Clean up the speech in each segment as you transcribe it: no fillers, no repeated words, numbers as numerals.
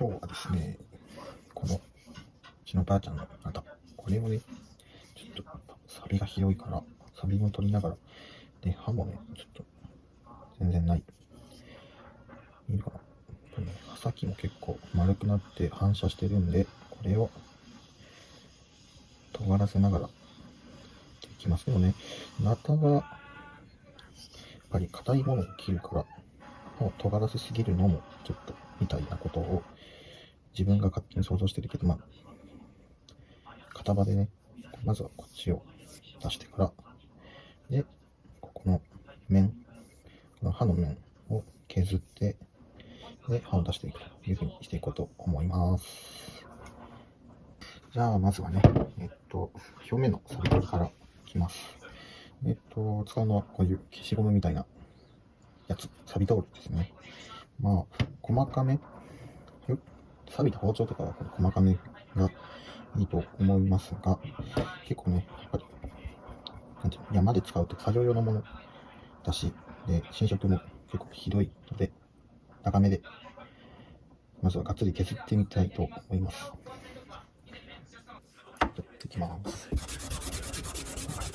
今日はですね、このうちのばあちゃんのこれをね、ちょっとサビがひどいから、サビも取りながら、で、刃もね、ちょっと全然ない。いいかな。この刃先も結構丸くなって反射してるんで、これを尖らせながらいきますけどね、ナタがやっぱり硬いものを切るから、もう尖らせすぎるのもちょっとみたいなことを自分が勝手に想像してるけど、片刃でね、まずはこっちを出してから、で、ここの面、この刃の面を削って、で、刃を出していくというふうにしていこうと思います。じゃあ、まずはね、表面のサビ取りからいきます。使うのはこういう消しゴムみたいなやつ、サビ取りですね。細かめ、錆びた包丁とかは細かめがいいと思いますが、結構ね、やっぱり、山で使うと作業用のものだし、で、浸食も結構ひどいので、長めで、まずはがっつり削ってみたいと思います。やっていきます。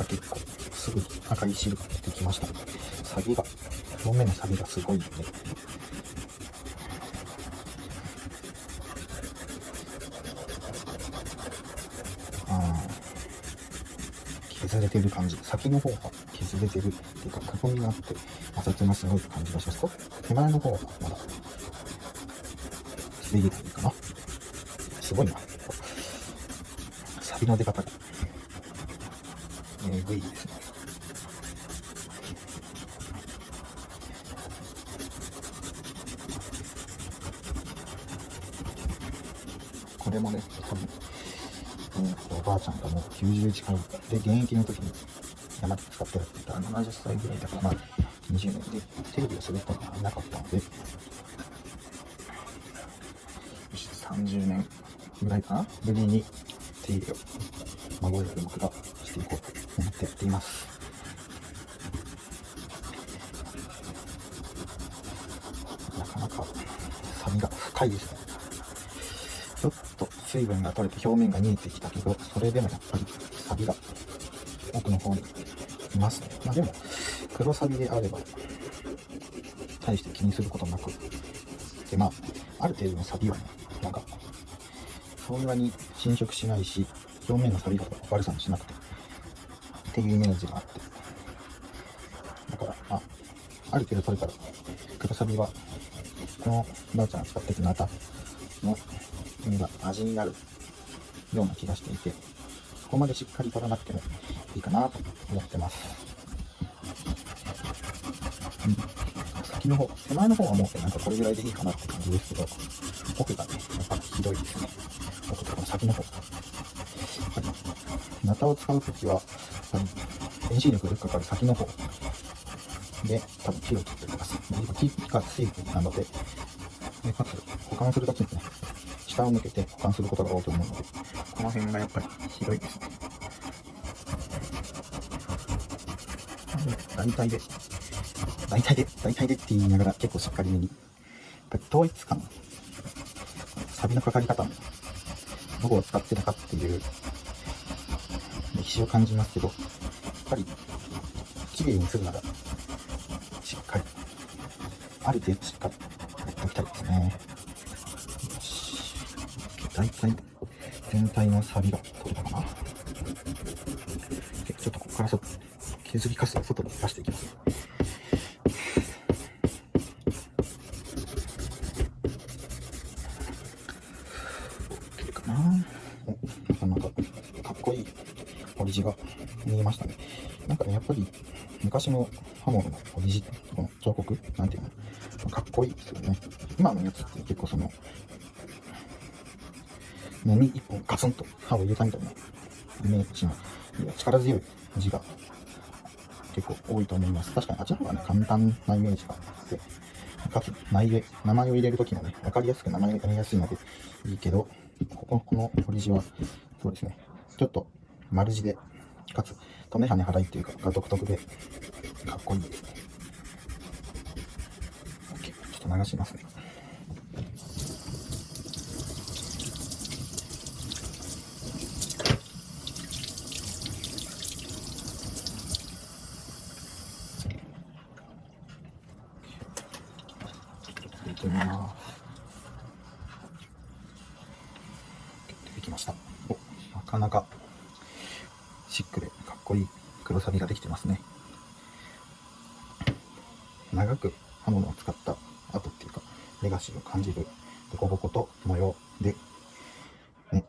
結構すぐ赤い汁が出てきました。表面の錆がすごいので、削れてる感じ。先の方が削れてるっていうか、くぼみがあって、摩擦がすごい感じがします。手前の方はまだ滑りがいいかな。すごいな。錆の出方がえぐいですね。これもね、多分、おばあちゃんがもう90近いで、現役の時に山で使ってるって言ったら70歳ぐらいだから、20年でテレビをする人がいなかったので、30年ぐらいかな、ぶりに手入れを孫や僕がしていこうと思ってやっています。なかなか錆が深いですね。ちょっと水分が取れて表面が見えてきたけど、それでもやっぱり錆が奥の方にいますね。でも黒錆であれば大して気にすることなく、である程度の錆はね、そんなに侵食しないし、表面の錆が悪さもしなくてっていうイメージがあって、だからある程度取れたら、黒錆はこのばあちゃんが使っているナタの味になるような気がしていて、そこまでしっかり取らなくてもいいかなと思ってます。先の方、手前の方はもうこれぐらいでいいかなって感じですけど、奥がね、やっぱりひどいですね。奥とかの先の方。ナタを使うときは、遠心力がかかる先の方で、多分火を切ってください。火が水分なので、かつ保管するときにね、下を向けて保管することが多いと思うので、この辺がやっぱりひどいですね。大体でって言いながら結構しっかりめに、統一感、錆のかかり方も、どこを使ってるかっていう歴史を感じますけど、やっぱり綺麗にするなら、しっかり、ある程度しっかりやっておきたいですね。大体全体の錆が取れたかな。ちょっとここから削りカスを外に出していきます。OK かな。なかなかかっこいいオリジが見えましたね。やっぱり昔の刃物のオリジ、この彫刻、なんていうの、かっこいいですよね。今のやつって結構のみ一本ガツンと刃を入れたみたいなイメージの力強い字が結構多いと思います。確かにあっちの方がね、簡単なイメージがあって、かつ名前を入れるときもね、わかりやすく名前が読みやすいのでいいけど、このオリジはそうですね、ちょっと丸字で、かつ止めはね払いっていうかが独特でかっこいいですね。OK、ちょっと流しますね。できました。なかなかシックでかっこいい黒サビができてますね。長く刃物を使った後っていうかレガシーを感じるデコボコと模様で、ね、いっ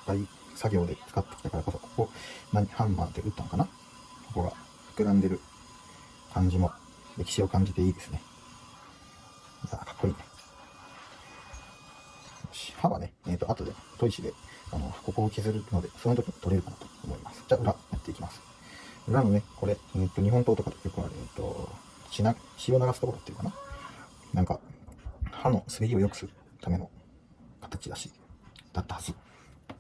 ぱい作業で使ってきたからこそ、ここハンマーで打ったのかな、ここが膨らんでる感じも歴史を感じていいですね。いやかっこいいね。刃はね、後で砥石でここを削るので、その時に取れるかなと思います。じゃあ裏やっていきます。裏のね、これ、日本刀とかでよくある、血を流すところっていうかな、なんか刃の滑りを良くするための形だったはず。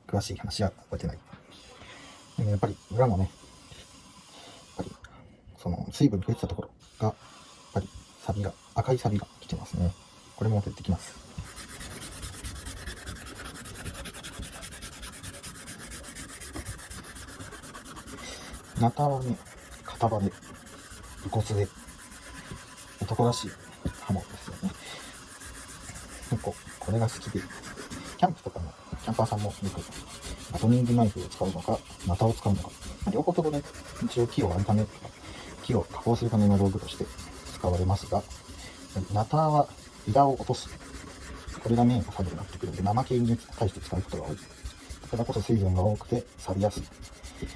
詳しい話は覚えてない。でもやっぱり裏もね、やっぱりその水分増えてたところがやっぱり赤いサビが来てますね。これも出てきます。ナタはね、片刃で武骨で男らしい刃物ですよね。結構これが好きで、キャンプとかのキャンパーさんもよくバトニングナイフを使うのかナタを使うのか、両方ともね、一応木を割るためとか木を加工するための道具として使われますが、ナタは枝を落とす、これがメインの作業になってくるので、生木に対して使うことが多い。だからこそ水分が多くて錆びやすいという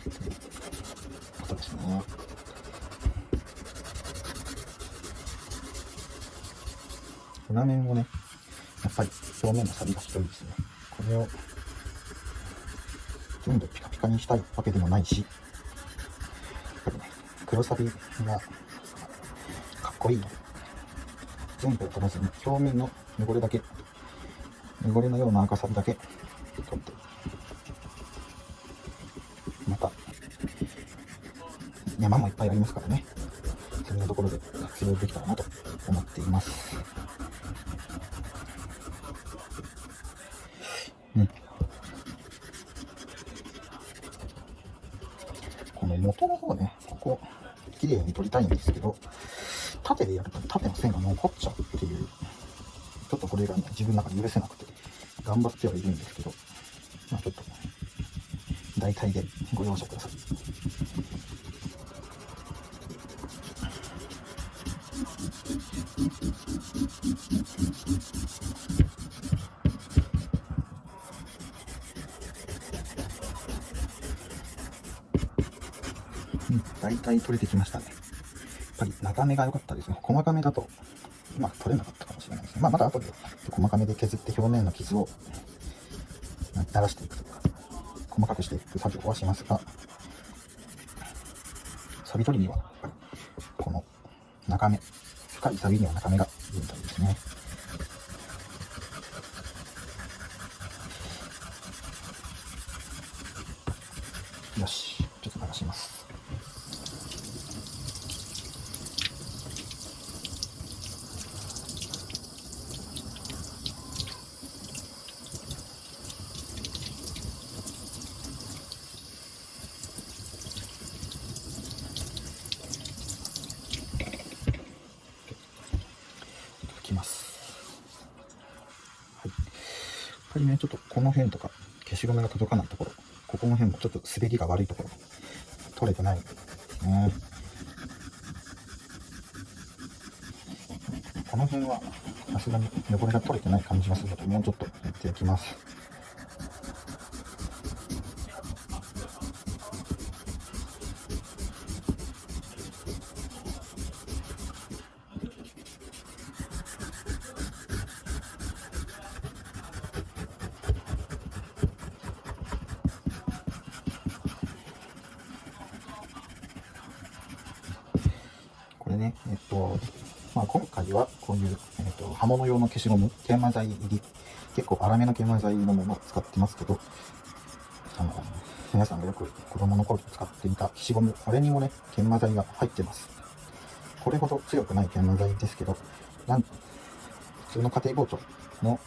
ことですね。裏面もね、やっぱり表面の錆びがひどいですね。これを全部ピカピカにしたいわけでもないし、やっぱりね、黒サビがかっこいいので、全部取らずに表面の汚れのような赤サビだけ取って、また山もいっぱいありますからね、そんなところで活用できたらなと思っています。この元の方ね、ここ綺麗に取りたいんですけど、縦でやると縦の線が残っちゃうっていう、ちょっとこれがね、自分の中で許せなくて頑張ってはいるんですけど、まあちょっと大体でご容赦ください。大体取れてきましたね。やっぱり長めが良かったですね。細かめだとうまく取れなかったかもしれないですね。まだ後で細かめで削って表面の傷を鳴らしていくとか、細かくしていく作業はしますが、錆び取りにはやっぱりこの中目、深い錆には中目がいいみたいですね。よし、ちょっと流します。拭きます。はい。やっぱりね、ちょっとこの辺とか消しゴムが届かないところ、ここの辺もちょっと滑りが悪いところ取れてないですね。この辺はさすがに汚れが取れてない感じがするので、もうちょっとやっていきます。これね、今回はこういう、刃物用の消しゴム、研磨剤入り、結構粗めの研磨剤のものを使ってますけど、皆さんがよく子供の頃に使っていた消しゴム、あれにもね、研磨剤が入ってます。これほど強くない研磨剤ですけど、普通の家庭包丁の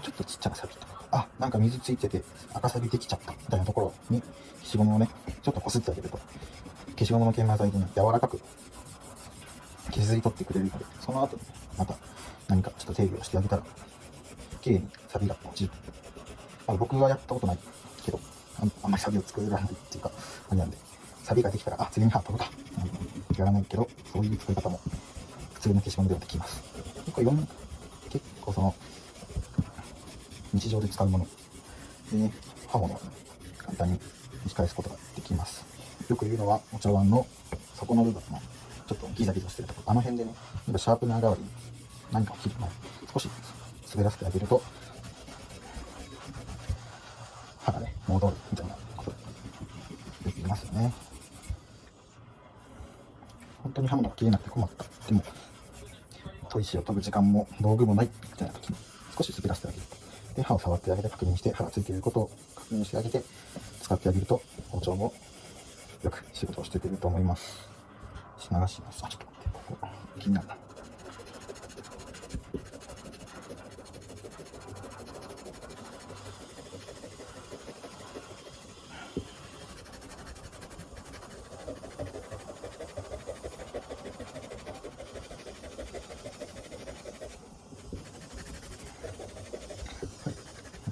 ちょっとちっちゃな錆とか、なんか水ついてて赤錆できちゃったみたいなところに消しゴムをね、ちょっとこすってあげると、消しゴムの研磨剤で、ね、柔らかく削り取ってくれるので、その後にまた何かちょっと手入れをしてあげたら、綺麗にサビが落ちる。僕はやったことないけど、あんまりサビを作らないっていうか、あれなんで、サビができたら、次に飛ぶか、やらないけど、そういう作り方も普通の消しゴムではできます。結構その、日常で使うものでね、刃物を簡単に打ち返すことができます。よく言うのは、お茶碗の底の部分のちょっとギザギザしてるところ、あの辺でね、シャープナー代わりに何かを切る前、少し滑らせてあげると、刃がね、戻るみたいなことできますよね。本当に刃物が切れなくて困った。でも、砥石を研ぐ時間も道具もないみたいな時に少し滑らせてあげる。で、刃を触ってあげて確認して、刃がついていることを確認してあげて、使ってあげると、包丁もよく仕事をしてくれると思います。流します。ちょっと待って、ここ気になるな。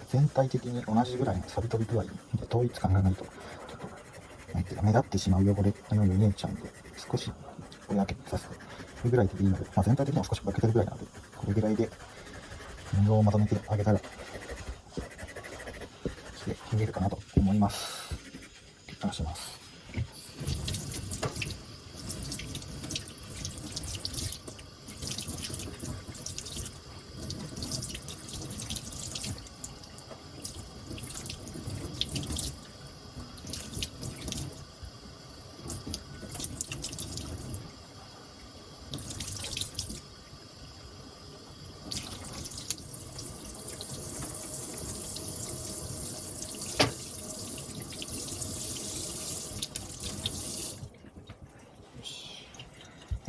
全体的に同じぐらいの錆び飛び具合で統一感がないと、ちょっと、目立ってしまう汚れのように見えちゃうんで、少しぼやけさせてるぐらいでいいので、全体的には少しぼやけてるぐらいなので、これぐらいで布をまとめてあげたら、見えるかなと思います。流します。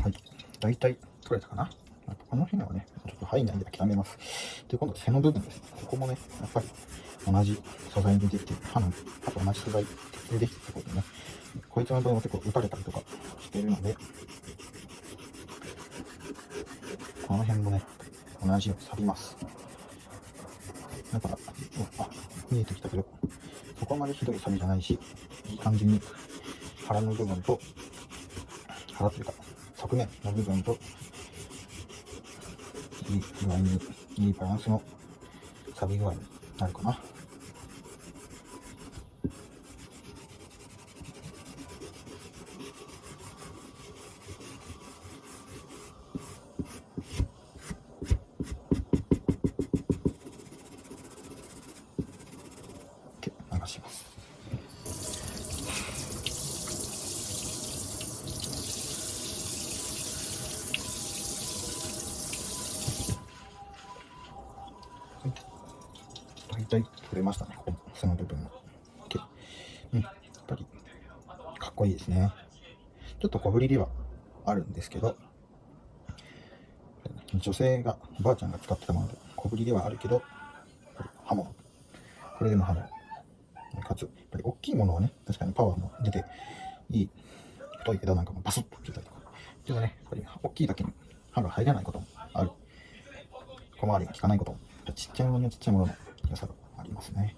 はい、大体取れたかな。この辺はね、ちょっと範囲内で諦めます。で、今度背の部分です。ここもね、やっぱり同じ素材でできている、刃と同じ素材でできていることでね、こいつの部分は結構打たれたりとかしているので、この辺もね、同じように錆びます。だから、見えてきたけど、そこまでひどい錆びじゃないし、いい感じに腹の部分と、腹というか、側面の部分と、いい具合に、いいバランスの錆び具合になるかな。流します。大体取れましたね、ここ背の部分の。やっぱりかっこいいですね。ちょっと小ぶりではあるんですけど、女性が、おばあちゃんが使ってたもので、小ぶりではあるけど、刃物。これでも刃物。かつ、やっぱり大きいものはね、確かにパワーも出て、いい太い枝なんかもバスッと切れたりとか。でもね、やっぱり大きいだけに刃が入らないこともある。小回りが効かないことも、ちっちゃいものにはちっちゃいものの良さがありますね。